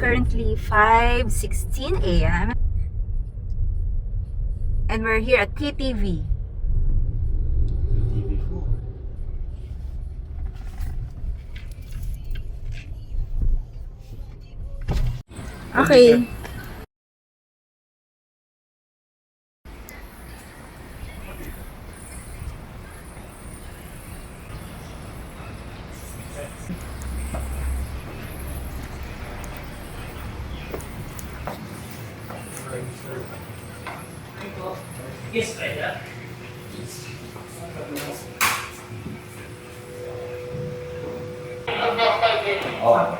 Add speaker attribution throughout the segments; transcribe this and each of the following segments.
Speaker 1: currently 5:16 a.m. and we're here at PTV.
Speaker 2: TV4.
Speaker 1: Okay.
Speaker 3: Yes, I am.
Speaker 2: Oh.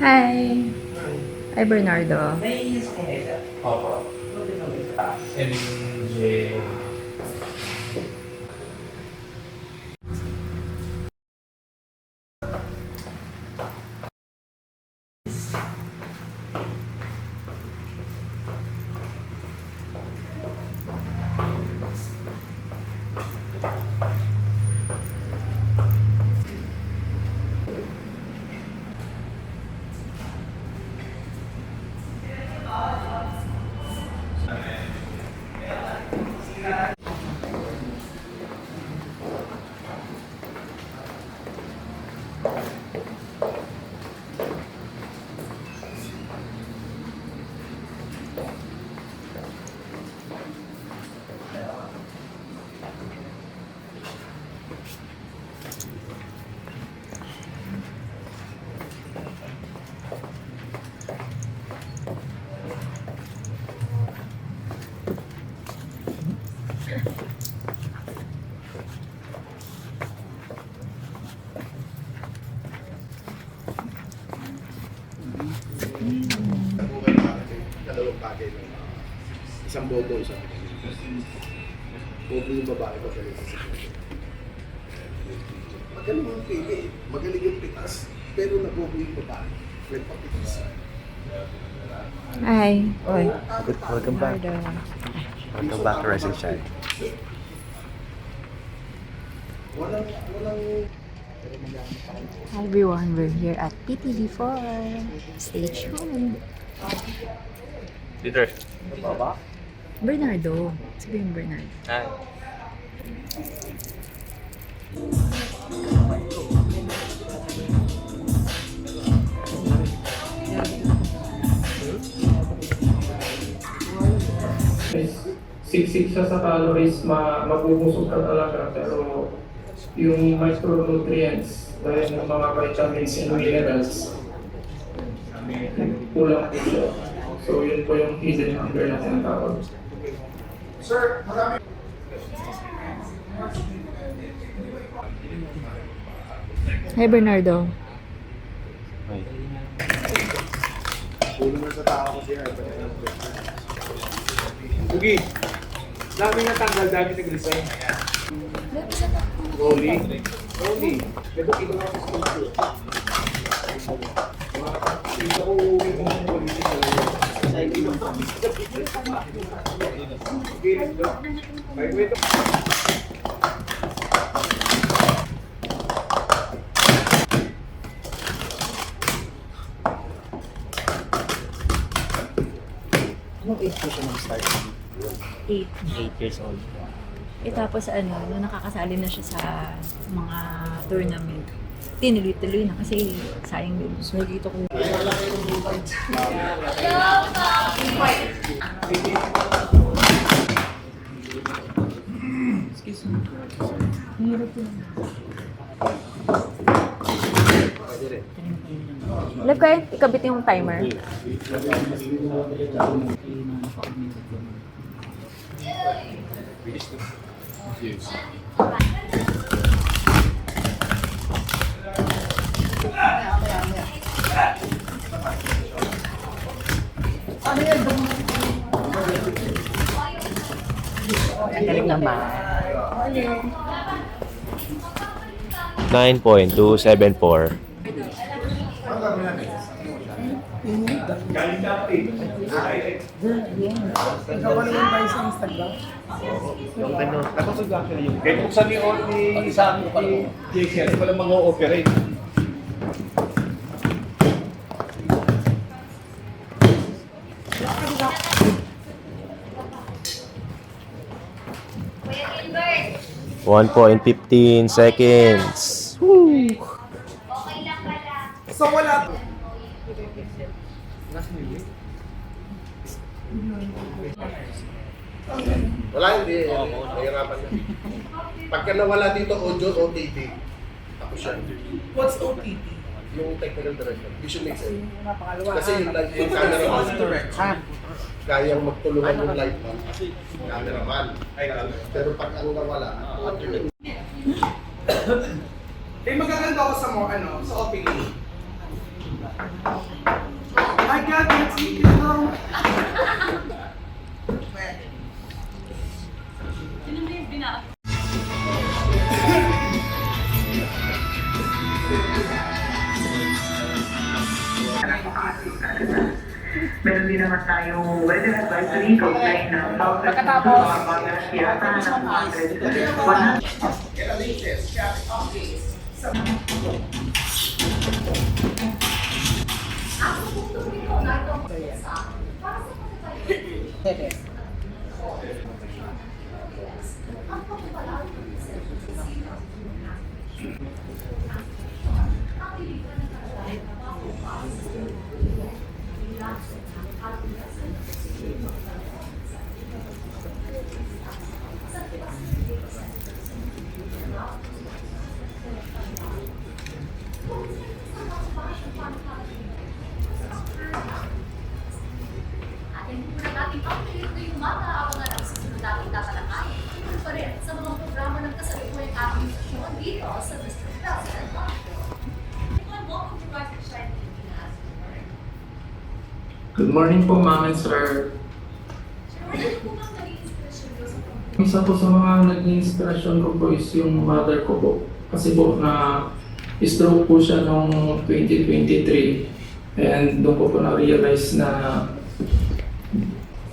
Speaker 1: Hi. Hi, Bernardo.
Speaker 2: Opo. MJ.
Speaker 4: Dalawang bagay lang. Isang bobo, isang bobo yung babae, magaling sa sikreto. Magaling yung pili, magaling yung pitas, pero nabobo yung babae. Nagpapitas.
Speaker 1: Hi. Oy.
Speaker 2: Welcome back. Welcome back to Rising Shine.
Speaker 4: Walang
Speaker 1: Hi everyone, we're here at PTV4. Stay tuned.
Speaker 2: Peter.
Speaker 1: Bernardo. Sabihin Bernardo.
Speaker 2: Hi.
Speaker 3: Siksik siya sa calories, mabubusog ka talaga, pero yung micronutrients dahil ng mga vitamins and minerals kulang po siya. So yun po yung hidden hunger na tinatawag.
Speaker 4: Sir, marami.
Speaker 1: Hi Bernardo.
Speaker 2: Hi.
Speaker 4: Pulo na sa tao ko siya. Bugi, dami natanggal, dami nag-resign. Rolly. Pero ito na sa school. Ito ko uwi ko ng politik na lang. Wait.
Speaker 2: Anong age ko siya mag-start?
Speaker 1: 8.
Speaker 2: 8 years old.
Speaker 1: Eh tapos nung nakakasali na siya sa mga tournament, tinuloy-tuloy na kasi sayang din. So nakikita ko. Excuse me. Hirap yun. Love kayo, ikabit yung timer.
Speaker 4: Yes.
Speaker 1: Ang galing naman.
Speaker 2: 9.274.
Speaker 4: Galing dapat eh.
Speaker 5: Ikaw ano yung tayo sa Instagram?
Speaker 2: Yung ano,
Speaker 4: Nakapag ka yung kahit kung saan yung ni sa amin ni JCL, wala mag-ooperate.
Speaker 6: One point 15 seconds. Woo!
Speaker 5: So wala.
Speaker 4: Wala, hindi. Nahirapan na. Pagka nawala dito, audio, OTT. Ako siya.
Speaker 5: What's OTT?
Speaker 4: Yung technical director. Vision makes it.
Speaker 5: Napakalawa.
Speaker 4: Kasi yung light, yung cameraman. Kayang magtulungan yung light man. Cameraman. Pero pag ang nawala,
Speaker 5: Eh magaganda ako sa mo, ano, sa OPE. My God, let's eat it now.
Speaker 7: Meron din naman tayong weather advisory kaugnay ng pagkatapos mga siyata ng 100.
Speaker 8: Ating muna natin update ngayong umaga abangan ang susunod nating tatalakayin. Ito pa rin sa mga programa ng kasalukuyang ating sesyon dito sa Mr. President Marco. Welcome to Rocket Shine TV.
Speaker 3: Good morning po, ma'am and sir.
Speaker 8: Sir, ano po bang naging inspirasyon niyo sa pagkakas?
Speaker 3: Isa po sa mga naging inspirasyon ko po is yung mother ko po. Kasi po na stroke po siya noong 2023. And doon ko po na-realize na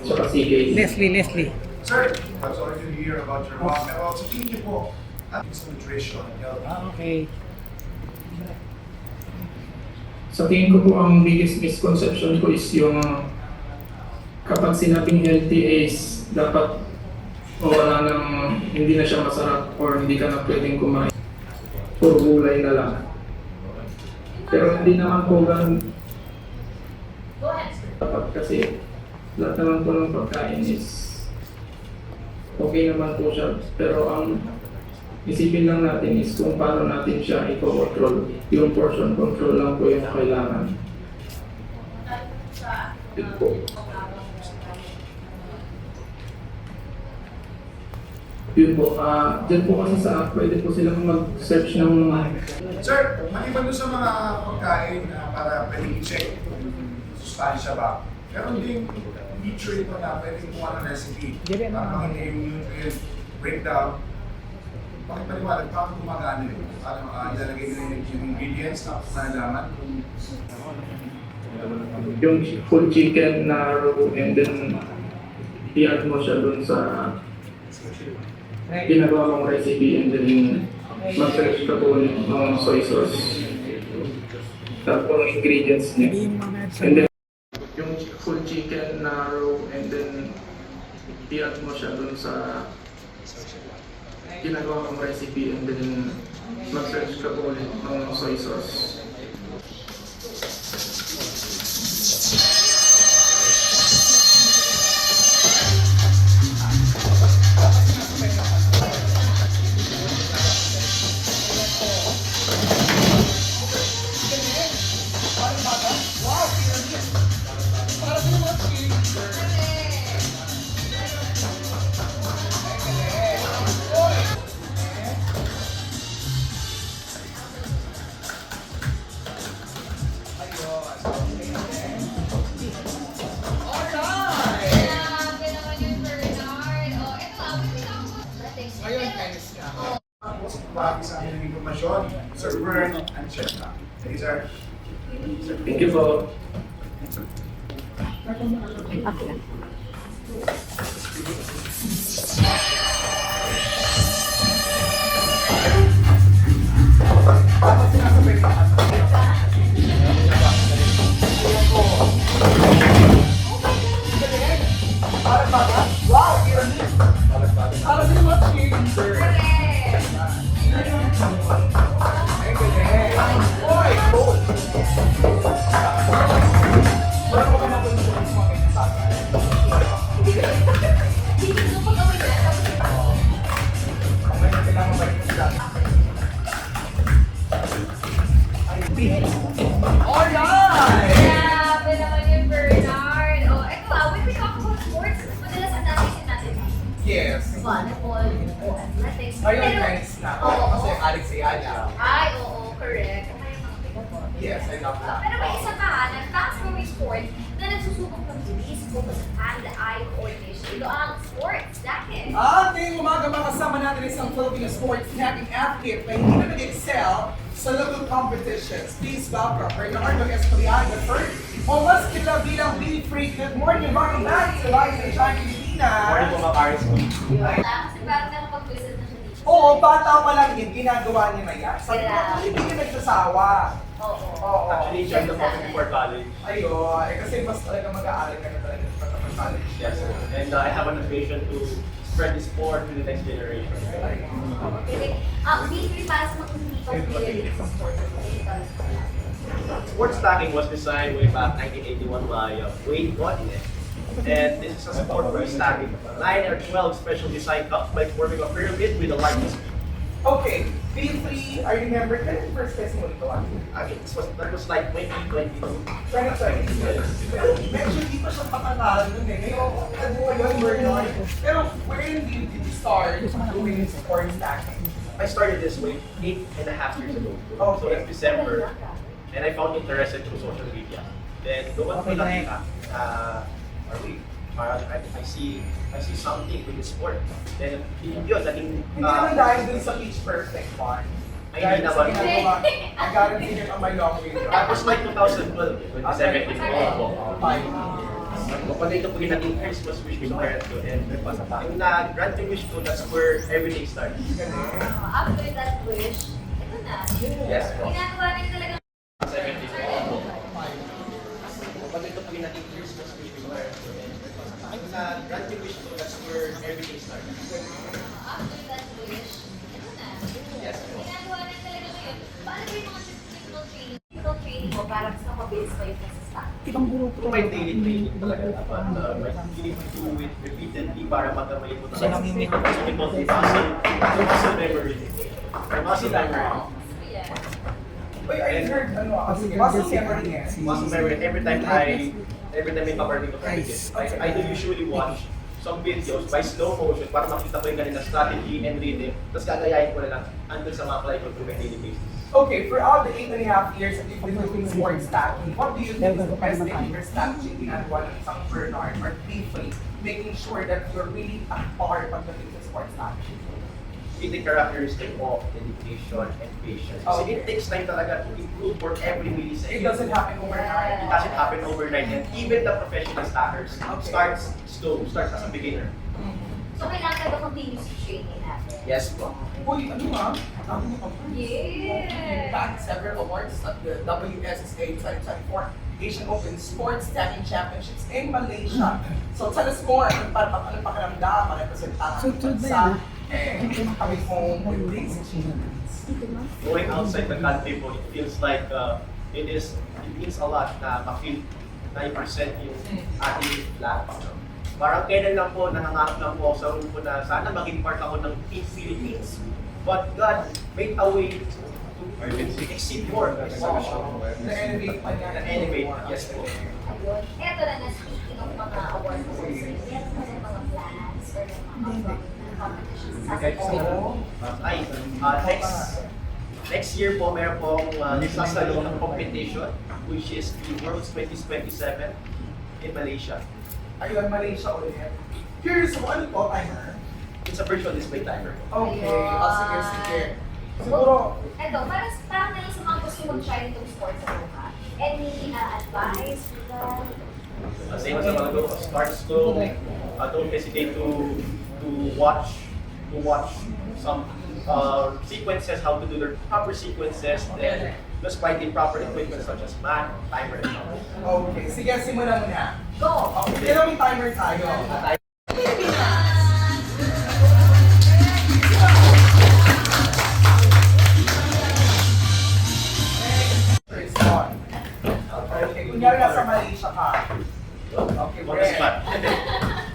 Speaker 3: siya kasi
Speaker 5: Leslie.
Speaker 9: Sir, I'm sorry to hear about your mom. Pero sa tingin niyo po, at least nutrition, health.
Speaker 5: Okay.
Speaker 3: Sa tingin ko po ang biggest misconception ko is yung kapag sinabing healthy is dapat o wala nang hindi na siya masarap or hindi ka na pwedeng kumain. Puro gulay na lang. Pero hindi naman po ganun
Speaker 8: Go ahead, sir.
Speaker 3: dapat kasi lahat naman po ng pagkain is okay naman po siya. Pero ang isipin lang natin is kung paano natin siya i-control. Yung portion control lang po yung kailangan. Yun po. Yun po. Diyan po kasi sa app, pwede po silang mag-search ng
Speaker 9: Sir, maliban doon sa mga pagkain na para pwedeng i-check kung sustansya ba, meron din nutrient na pwedeng kumuha ng recipe. Para makita yung nutrient breakdown. Bakit paliwanag? Paano gumagana yun? Paano ilalagay nila yung ingredients na malalaman kung
Speaker 3: yung full chicken na raw and then i-add mo siya dun sa ginagawa mong recipe and then mag-search ka po ng mga soy sauce. Tapos yung ingredients niya. And then yung full chicken na raw and then i-add mo siya dun sa ginagawa mong recipe and then mag-search ka po ulit ng soy sauce.
Speaker 8: Grabe naman yung Bernard. Oh, ito
Speaker 5: Ayun, tennis ka.
Speaker 9: bahagi sa amin ng informasyon, Sir Vern and Chef. Thank you, sir.
Speaker 3: Thank you po.
Speaker 1: Okay.
Speaker 8: Grabe naman yung Bernard. Oh, eto when we talk about sports, madalas ang natin natin.
Speaker 5: Yes.
Speaker 8: Volleyball, athletics.
Speaker 5: Ngayon, nice na.
Speaker 8: Oo.
Speaker 5: Kasi Alex Ayala.
Speaker 8: Ay, oo, correct. Kaya mga pickleball.
Speaker 5: Yes, I love that.
Speaker 8: Pero may isa pa, na fast-growing sport na nagsusubok ng bilis, focus, hand-eye coordination. Ito ang sports. Dahil.
Speaker 5: Ating umaga makasama natin isang Filipino sports hacking athlete na hindi na nag-excel sa local competitions. Please welcome Bernardo Espriano III, o mas kilala bilang B-Freak. Good morning, welcome back to Live and Shine Pilipinas.
Speaker 4: Morning po, Makaris.
Speaker 8: Kasi parang nakapag-visit na siya dito.
Speaker 5: Oo, bata pa lang yun, ginagawa niya na yan. Sabi ko,
Speaker 8: Kailangan.
Speaker 5: hindi niya nagsasawa.
Speaker 8: Oo.
Speaker 5: Oo.
Speaker 4: Actually, joined the Boston before college.
Speaker 5: Ayun, kasi mas talaga mag-aaral ka na talaga sa college.
Speaker 4: Yes, sir. And I have an ambition to spread the sport to the next generation.
Speaker 8: Okay. B3 para sa mga hindi pa familiar sa sports.
Speaker 4: Sports stacking was designed way back 1981 by Wade Godinez. And this is a sport for stacking 9 or 12 special design cups by forming a pyramid with a lightning speed.
Speaker 5: Okay, B3, I remember, kailan yung first testing mo nito?
Speaker 4: That was like 2022.
Speaker 5: 2020. Medyo di pa siya patanggalan nun eh. Ngayon, nagbuha yun, Bernard. Pero when did you start doing sport stacking?
Speaker 4: I started this way 8.5 years ago. So
Speaker 5: Okay.
Speaker 4: that's December. And I found interested through social media. Then doon ko nakita, parang I see something with the sport. Then yun, naging
Speaker 5: Hindi naman dahil dun sa Pitch Perfect one.
Speaker 4: Ay,
Speaker 5: Dahil
Speaker 4: hindi
Speaker 5: sa
Speaker 4: naman.
Speaker 5: ginagawa, I guarantee it on my long video.
Speaker 4: That was like 2012, 2017 po.
Speaker 5: 5 years.
Speaker 4: Kapag ito po yung naging Christmas wish ko sa parents ko, and yung nag-grant wish ko, that's where everything starts.
Speaker 8: After that wish, ito na.
Speaker 4: Yes po.
Speaker 8: Ginagawa niya talaga.
Speaker 4: 17 po. Kapag ito po yung naging Christmas wish ko sa parents ko, and yung nag-grant wish ko, that's where everything starts.
Speaker 8: After that wish, ito na.
Speaker 4: Yes po.
Speaker 8: Ginagawa niya talaga ngayon. Paano ba yung mga physical training mo para mas mapabilis pa yung pagsasak?
Speaker 4: Kung may daily training talaga dapat, you need to do it repeatedly para magamay mo talaga. Muscle memory. Muscle memory.
Speaker 5: Wait, I heard, sige, muscle memory yan.
Speaker 4: Muscle memory. Every time may paparating ko practice, I do usually watch some videos by slow motion para makita ko yung kanina strategy and rhythm. Tapos gagayahin ko na lang until sa mga apply ko to my daily basis.
Speaker 5: Okay, for all the 8.5 years that you've been doing sport stacking, what do you think is the best thing for stacking ginagawa ng isang Bernard or B3, making sure that you're really a part of the sport stacking?
Speaker 4: It's the characteristic of dedication and patience. Kasi it takes time talaga to improve for every millisecond.
Speaker 5: It doesn't happen overnight.
Speaker 4: It doesn't happen overnight, and even the professional stackers starts slow, starts as a beginner.
Speaker 8: So, kailangan talaga continuous training natin.
Speaker 4: Yes po.
Speaker 5: Uy, ano nga?
Speaker 8: Yeah!
Speaker 5: Back several awards at the WSSA 2024 Asian Open Sports Stacking Championships in Malaysia. So tell us more, ano pakiramdam, representahan ng bansa, and coming home with these achievements.
Speaker 4: Going outside the country po, it feels like it means a lot na ma-feel 9% yung ating flag. Parang kailan lang po, nangangarap lang po sa room ko na sana maging part ako ng Team Philippines. But God made a way to exceed more.
Speaker 5: Na-elevate pa niya.
Speaker 4: Na-elevate, yes po.
Speaker 8: Ayun. Eto na na, speaking of mga awards mo, meron mo na mga plans or mga competitions
Speaker 4: Next year po, meron pong sasalo ng competition, which is the World's 2027 in Malaysia.
Speaker 5: Ayun, Malaysia ulit. Curious mo, ano po, timer?
Speaker 4: It's a virtual display timer.
Speaker 5: Okay, sige.
Speaker 8: So,
Speaker 5: Siguro,
Speaker 8: eto, parang na lang sa mga gusto mag-try nitong sports sa buka. Any advice for that?
Speaker 4: Same as a while ago, start slow. Don't hesitate to watch some sequences, how to do the proper sequences, then just buy the proper equipment such as mat, timer, and all.
Speaker 5: Okay, sige, simulan mo na.
Speaker 8: Go!
Speaker 5: Okay, pero may timer tayo. First one. Okay, kunyari nasa Malaysia ka. Okay,
Speaker 4: On the spot.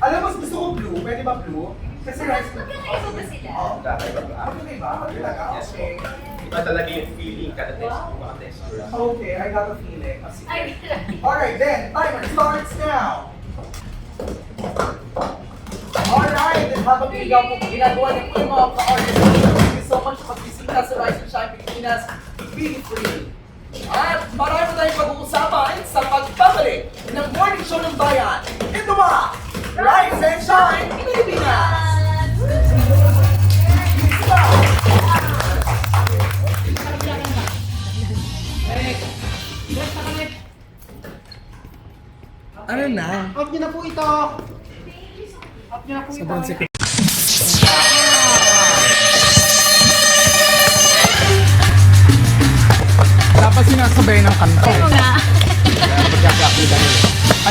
Speaker 5: Alam mo, gusto ko blue. Pwede ba blue? Kasi rice ko.
Speaker 8: Magkakaiba ba sila?
Speaker 5: Oo, okay ba? Talaga? Okay.
Speaker 4: Iba talaga yung feeling kada test, yung mga testers.
Speaker 5: Okay, I got a feeling.
Speaker 8: Ay,
Speaker 5: Alright then, timer starts now. Alright, then habang ginagawa niyo po yung mga ka-artist, thank you so much sa pagbisita sa Rise and Shine Pilipinas. Be free. At marami tayong pag-uusapan sa pagbabalik ng morning show ng bayan. Ito ba? Rise and Shine Pilipinas! Ano na?
Speaker 9: Off niyo na po ito. Off niyo na po ito.
Speaker 5: Dapat sinasabay ng kanta.
Speaker 8: oo nga.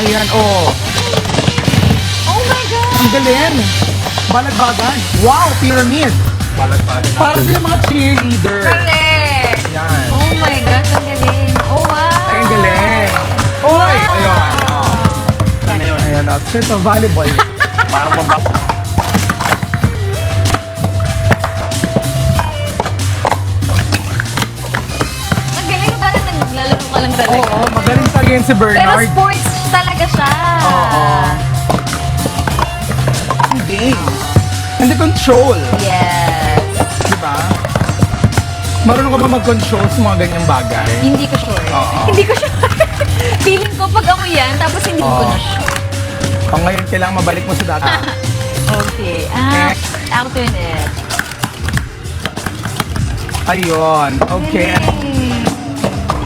Speaker 5: Ayan, oh.
Speaker 8: Oh my God!
Speaker 5: Ang galing! Balagbagan. Wow, pyramid. Para sila mga cheerleader.
Speaker 8: Correct!
Speaker 5: Yan.
Speaker 8: Oh my God, ang galing. Oh wow!
Speaker 5: Ay, ang galing. Oy! Ayun. Ayan, ito, volleyball.
Speaker 6: Parang mabak.
Speaker 8: Ang galing, parang naglalaro ka lang talaga.
Speaker 5: Oo, magaling talaga yun si
Speaker 8: Pero
Speaker 5: Bernard.
Speaker 8: sports talaga siya.
Speaker 5: Oo. Hindi. Hindi control.
Speaker 8: Yes.
Speaker 5: Diba? Marunong ka ba mag-control sa mga ganyang bagay?
Speaker 8: Hindi ko sure.
Speaker 5: Oo.
Speaker 8: Hindi ko sure. Feeling ko pag ako yan, tapos hindi ko
Speaker 5: Oo.
Speaker 8: na sure.
Speaker 5: O ngayon, kailangan mabalik mo sa dati.
Speaker 8: Okay. Alternate.
Speaker 5: Ayun. Okay.
Speaker 8: Galing.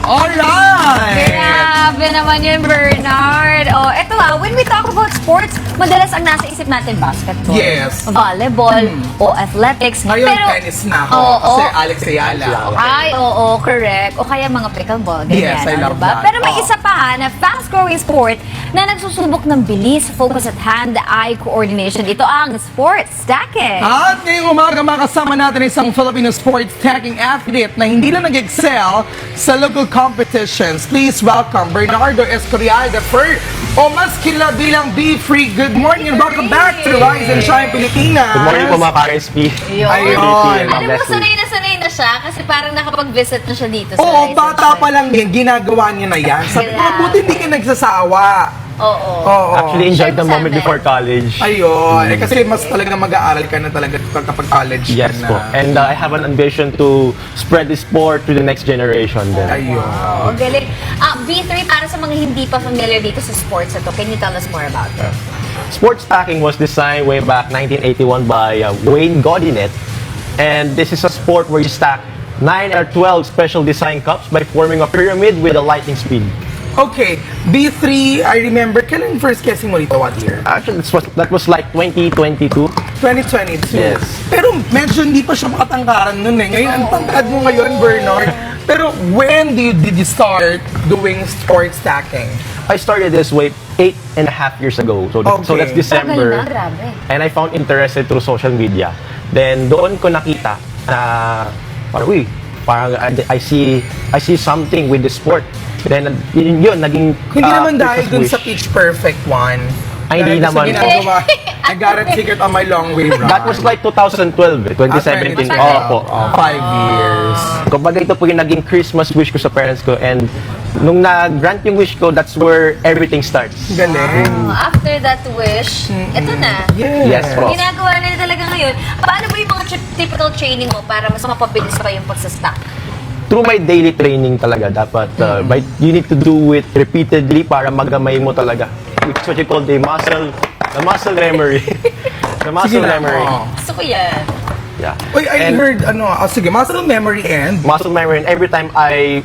Speaker 5: Alright!
Speaker 8: Grabe naman yun, Bernard. Oh, eto when we talk about sports, madalas ang nasa isip natin basketball,
Speaker 5: Yes.
Speaker 8: volleyball, o athletics.
Speaker 5: Ngayon,
Speaker 8: Pero,
Speaker 5: tennis na ako.
Speaker 8: Oo.
Speaker 5: Kasi Alex Ayala.
Speaker 8: Ay, oo, correct. O kaya mga pickleball, ganyan.
Speaker 5: Yes, I love
Speaker 8: diba?
Speaker 5: that.
Speaker 8: Pero may
Speaker 5: Oo.
Speaker 8: isa pa na fast-growing sport na nagsusubok ng bilis, focus at hand-eye coordination. Ito ang sports stacking.
Speaker 5: At ngayong umaga, makasama natin isang Filipino sports tagging athlete na hindi lang nag-excel sa local competitions. Please welcome Bernardo Escorial III, o mas kilala bilang Be Free. Good morning and welcome back to Rise and Shine Pilipinas.
Speaker 6: Good morning po mga ka-RSP.
Speaker 5: Ayun.
Speaker 8: Alam mo, sanay na siya kasi parang nakapag-visit na siya dito sa
Speaker 5: Oo,
Speaker 8: Rise and
Speaker 5: bata
Speaker 8: Shine.
Speaker 5: pa lang din, ginagawa niya na yan. Sabi ko,
Speaker 8: Grabe.
Speaker 5: buti hindi ka nagsasawa.
Speaker 8: Oo.
Speaker 5: Oo.
Speaker 6: Actually, enjoyed the
Speaker 8: Sure,
Speaker 6: moment
Speaker 8: sabi.
Speaker 6: before college.
Speaker 5: Ayun. Eh, kasi mas talaga mag-aaral ka na talaga kapag college ka
Speaker 6: Yes
Speaker 5: na.
Speaker 6: po. And I have an ambition to spread the sport to the next generation then.
Speaker 5: Ayun.
Speaker 8: Oh, galing. B3, para sa mga hindi pa familiar dito sa sports ito, can you tell us more about it?
Speaker 6: Sports stacking was designed way back 1981 by Wayne Godinet. And this is a sport where you stack 9 or 12 special design cups by forming a pyramid with a lightning speed.
Speaker 5: Okay, B3, I remember, kailan first guessing mo dito? What year?
Speaker 6: Actually, that was like 2022.
Speaker 5: 2022.
Speaker 6: Yes.
Speaker 5: Pero medyo hindi pa siya makatangkaran nun eh. Ngayon, ang tangkad mo ngayon, Bernard. Pero when did you start doing sports stacking?
Speaker 6: I started this way 8.5 years ago. So
Speaker 5: Okay.
Speaker 6: that's December.
Speaker 8: Tagal na, grabe.
Speaker 6: And I found interested through social media. Then doon ko nakita na parang I see something with the sport. Then yun naging
Speaker 5: Hindi naman dahil
Speaker 6: Christmas
Speaker 5: dun
Speaker 6: wish.
Speaker 5: sa Pitch Perfect one.
Speaker 6: Ay, hindi
Speaker 5: Dahil sa
Speaker 6: naman.
Speaker 5: ginagawa, I got a ticket on my long way run.
Speaker 6: That was like 2012, 2017. Opo.
Speaker 5: 5 years.
Speaker 6: Kumbaga ito po yung naging Christmas wish ko sa parents ko, and nung na-grant yung wish ko, that's where everything starts.
Speaker 5: Galing.
Speaker 8: After that wish, ito na.
Speaker 6: Yes, bro.
Speaker 8: Ginagawa na talaga ngayon. Paano ba yung mga typical training mo para mas mapabilis pa yung pagsastack?
Speaker 6: Through my daily training talaga, dapat you need to do it repeatedly para magamay mo talaga. Which is what you call the muscle memory. The muscle
Speaker 5: Sige na.
Speaker 6: memory.
Speaker 5: Oo.
Speaker 8: Gusto ko yan.
Speaker 6: Yeah.
Speaker 5: Uy, I
Speaker 6: And
Speaker 5: heard, sige, muscle memory and
Speaker 6: muscle memory, and every time may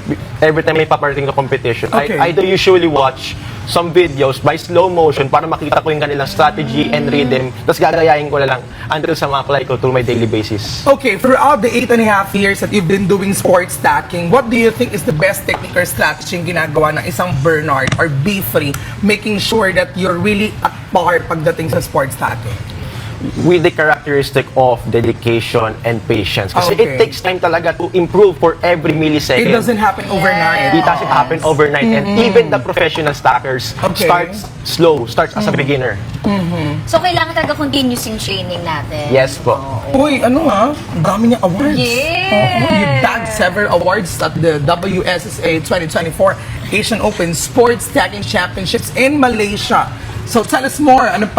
Speaker 6: paparating na competition,
Speaker 5: Okay.
Speaker 6: I do usually watch some videos by slow motion para makita ko yung kanilang strategy and rhythm. Tapos gagayahin ko na lang until sa ma-apply ko to my daily basis.
Speaker 5: Okay, throughout the 8.5 years that you've been doing sports stacking, what do you think is the best technique or strategy yung ginagawa ng isang Bernard or B3, making sure that you're really at par pagdating sa sports stacking?
Speaker 6: With the characteristic of dedication and patience. Kasi
Speaker 5: Okay.
Speaker 6: it takes time talaga to improve for every millisecond.
Speaker 5: It doesn't happen overnight.
Speaker 6: It doesn't happen overnight. And even the professional stackers
Speaker 5: Okay.
Speaker 6: starts slow, starts as a beginner.
Speaker 10: So, kailangan talaga continuous yung training natin.
Speaker 6: Yes po.
Speaker 5: Uy, ano ha? Ang dami niya awards.
Speaker 10: Yes!
Speaker 5: You bagged several awards at the WSSA 2024 Asian Open Sports Stacking Championships in Malaysia. So tell us more, anong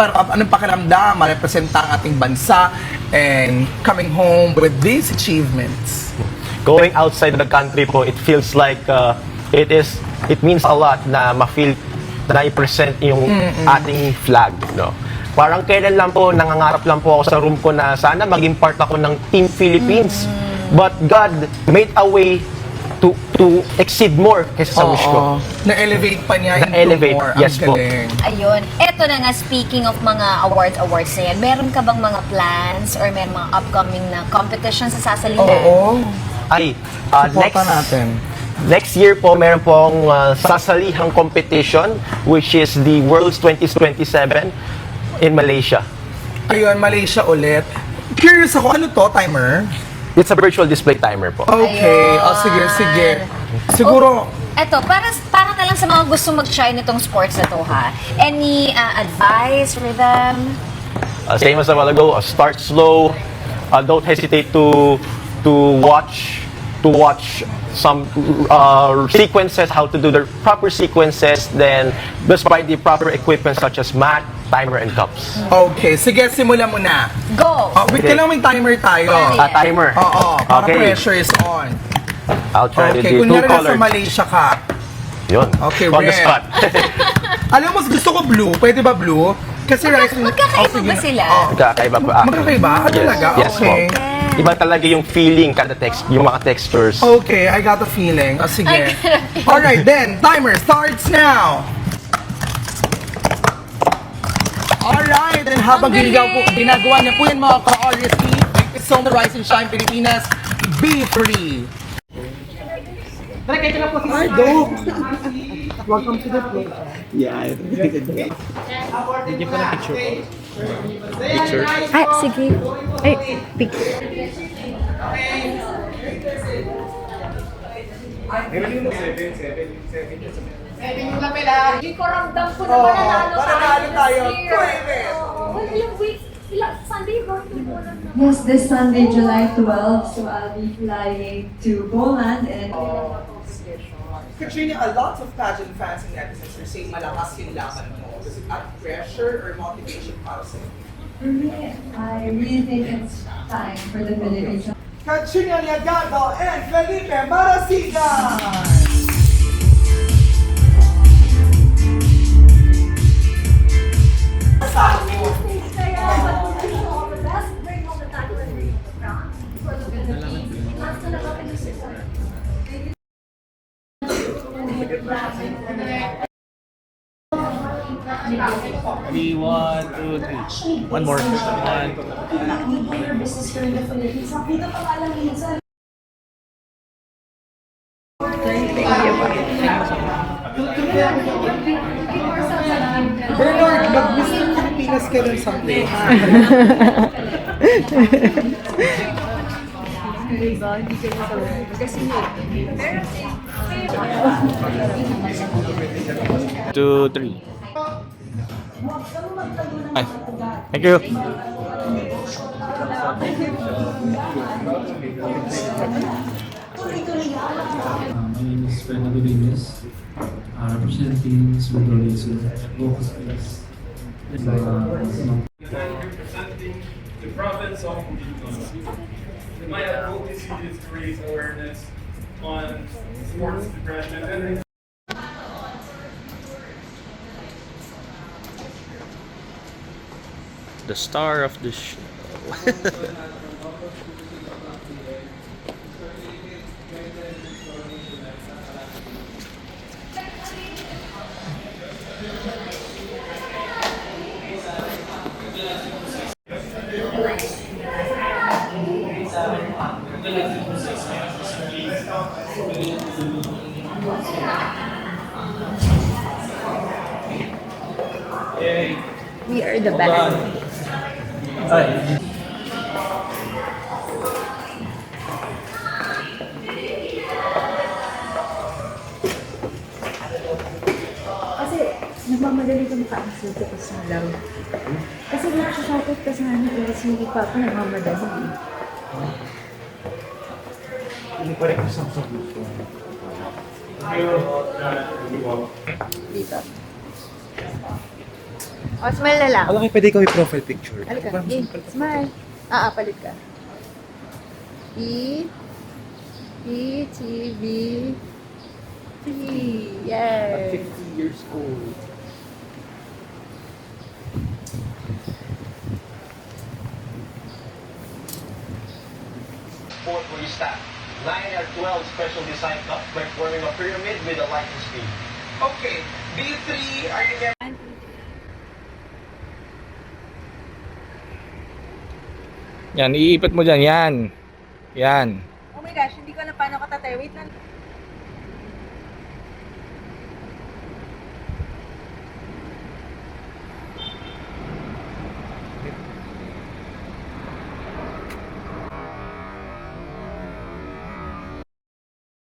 Speaker 5: pakiramdam, ma-representa ang ating bansa and coming home with these achievements?
Speaker 6: Going outside the country po, it feels like it means a lot na ma-feel na i-present yung ating flag, no? Parang kailan lang po, nangangarap lang po ako sa room ko na sana maging part ako ng Team Philippines. But God made a way to exceed more kaysa sa wish ko.
Speaker 5: Na-elevate pa niya
Speaker 6: Na-elevate,
Speaker 5: into more.
Speaker 6: yes
Speaker 5: Ang
Speaker 6: po.
Speaker 5: galing.
Speaker 10: Ayun. Eto na nga, speaking of mga awards na yan, meron ka bang mga plans or meron mga upcoming na competitions sa sasalihan?
Speaker 5: Oo.
Speaker 6: Ay,
Speaker 5: Supportan natin.
Speaker 6: next year po, meron pong sasalihang competition which is the World's 2027 in Malaysia.
Speaker 5: Ayun, Malaysia ulit. Curious ako, ano to, timer?
Speaker 6: It's a virtual display timer po.
Speaker 5: Okay,
Speaker 10: Ayun.
Speaker 5: Sige. Siguro,
Speaker 10: Eto, para na lang sa mga gusto mag-try nitong sports na to, ha? Any advice for them?
Speaker 6: Same as a while ago, start slow. Don't hesitate to watch some sequences, how to do the proper sequences, then just buy the proper equipment such as mat, timer, and cups.
Speaker 5: okay. Sige, simulan mo na.
Speaker 10: Go!
Speaker 5: Wait,
Speaker 6: Okay.
Speaker 5: kailangan may timer tayo.
Speaker 6: Timer.
Speaker 5: Oo, para
Speaker 6: Okay.
Speaker 5: pressure is on.
Speaker 6: I'll try to
Speaker 5: Okay,
Speaker 6: do
Speaker 5: kunyari nasa
Speaker 6: two-colored.
Speaker 5: Malaysia ka.
Speaker 6: Yun.
Speaker 5: Okay,
Speaker 6: On the
Speaker 5: red.
Speaker 6: spot.
Speaker 5: Alam mo, gusto ko blue. Pwede ba blue? Kasi
Speaker 10: Magkakaiba ba sila?
Speaker 6: Magkakaiba po.
Speaker 5: Magkakaiba? Talaga?
Speaker 6: Yes po.
Speaker 5: Okay.
Speaker 6: Iba talaga yung feeling, yung mga textures.
Speaker 5: Okay, I got a feeling. Sige. Alright, then, timer starts now. Alright, then habang ginagawa niya po yan mga ka-RSP, it's on the Rise and Shine Pilipinas, B3. Ay, go! Welcome to the play.
Speaker 1: Ay, sige. Ay, picture.
Speaker 8: Hindi ko ramdam ko na mananalo
Speaker 5: mananalo tayo.
Speaker 8: this year.
Speaker 5: Pwede.
Speaker 8: Oo. Ilang weeks, ilang Sunday, birthday mo lang naman.
Speaker 11: Yes, this Sunday, July 12, so I'll be flying to Poland and
Speaker 5: Katrina, a lot of pageant fans and netizens are saying malakas yung laban mo. Does it add pressure or motivation para sa'yo?
Speaker 11: for me, I really think it's time for the Philippines.
Speaker 5: Katrina Liagago and Felipe Marasigan!
Speaker 8: Kaya, but we wish you all the best. Bring home the title and bring home the crown for the Philippines. Mas na lang natin yung support.
Speaker 2: We 1, 2, 3. One more. One.
Speaker 5: Bernard, mag-Mr. Pilipinas ka rin someday.
Speaker 2: Two, three. Hi. Thank you.
Speaker 12: My name is Fernando Reyes, representing Sudoreso, local space.
Speaker 3: Representing the province of Pilipinas. My advocacy is to raise awareness on sports depression and
Speaker 2: The star of the show.
Speaker 1: We are the best. Kasi nagmamadali ka maka-answer tapos sa laro. Kasi nagsasagot ka sa ano, pero si Papa nagmamadali.
Speaker 2: Hindi pa rin isang sa gusto.
Speaker 1: Dito. O, smile na lang.
Speaker 2: Alam mo, pwede ikaw i-profile picture.
Speaker 1: Halika, smile. Palit ka. E, T, V, T. Yay!
Speaker 2: 50 years old.
Speaker 6: Sport where you stack 9 or 12 special design cups by forming a pyramid with a lightning speed.
Speaker 5: Okay, B3, are you there?
Speaker 2: Yan, iipit mo dyan. Yan. Yan.
Speaker 1: Oh my gosh, hindi ko alam paano ko tatay. Wait lang.